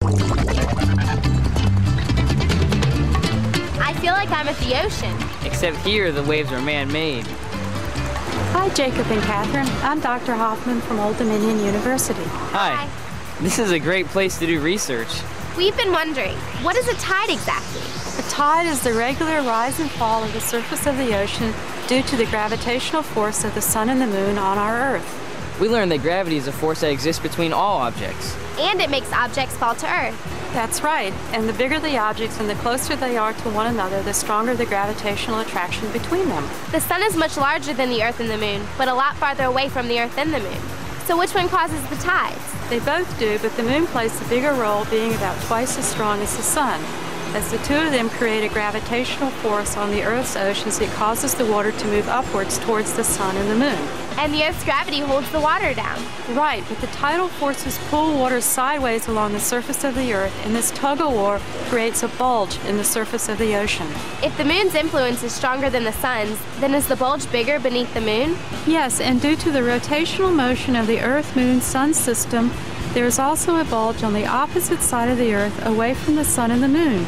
I feel like I'm at the ocean. Except here, the waves are man-made. Hi, Jacob and Catherine. I'm Dr. Hoffman from Old Dominion University. Hi. This is a great place to do research. We've been wondering, what is a tide exactly? A tide is the regular rise and fall of the surface of the ocean due to the gravitational force of the sun and the moon on our Earth. We learned that gravity is a force that exists between all objects. And it makes objects fall to Earth. That's right. And the bigger the objects and the closer they are to one another, the stronger the gravitational attraction between them. The sun is much larger than the Earth and the moon, but a lot farther away from the Earth than the moon. So which one causes the tides? They both do, but the moon plays the bigger role, being about twice as strong as the sun. As the two of them create a gravitational force on the Earth's oceans, it causes the water to move upwards towards the sun and the moon. And the Earth's gravity holds the water down. Right, but the tidal forces pull water sideways along the surface of the Earth, and this tug-of-war creates a bulge in the surface of the ocean. If the moon's influence is stronger than the sun's, then is the bulge bigger beneath the moon? Yes, and due to the rotational motion of the Earth-Moon-Sun system, there is also a bulge on the opposite side of the Earth away from the sun and the moon.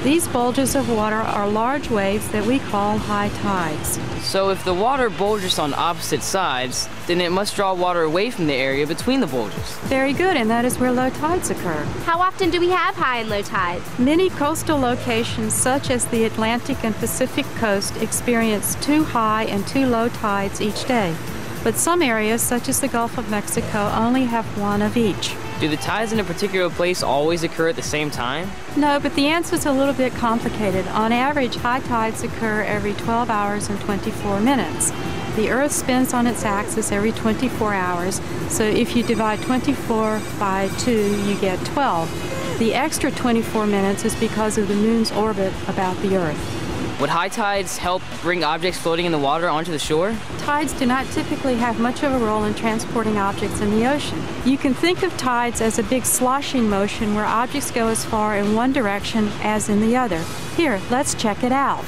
These bulges of water are large waves that we call high tides. So if the water bulges on opposite sides, then it must draw water away from the area between the bulges. Very good, and that is where low tides occur. How often do we have high and low tides? Many coastal locations, such as the Atlantic and Pacific coast, experience 2 high and 2 low tides each day. But some areas, such as the Gulf of Mexico, only have 1 of each. Do the tides in a particular place always occur at the same time? No, but the answer is a little bit complicated. On average, high tides occur every 12 hours and 24 minutes. The Earth spins on its axis every 24 hours, so if you divide 24 by 2, you get 12. The extra 24 minutes is because of the moon's orbit about the Earth. Would high tides help bring objects floating in the water onto the shore? Tides do not typically have much of a role in transporting objects in the ocean. You can think of tides as a big sloshing motion where objects go as far in one direction as in the other. Here, let's check it out.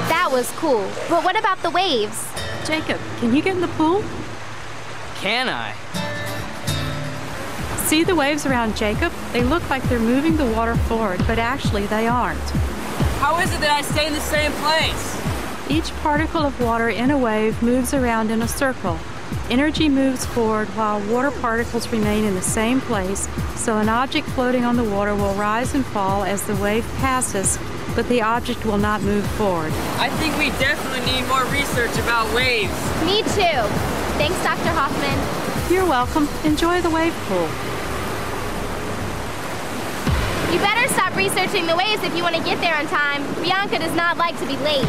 That was cool. But what about the waves? Jacob, can you get in the pool? Can I? See the waves around Jacob? They look like they're moving the water forward, but actually they aren't. How is it that I stay in the same place? Each particle of water in a wave moves around in a circle. Energy moves forward while water particles remain in the same place, so an object floating on the water will rise and fall as the wave passes, but the object will not move forward. I think we definitely need more research about waves. Me too. Thanks, Dr. Hoffman. You're welcome. Enjoy the wave pool. You better stop researching the waves if you want to get there on time. Bianca does not like to be late.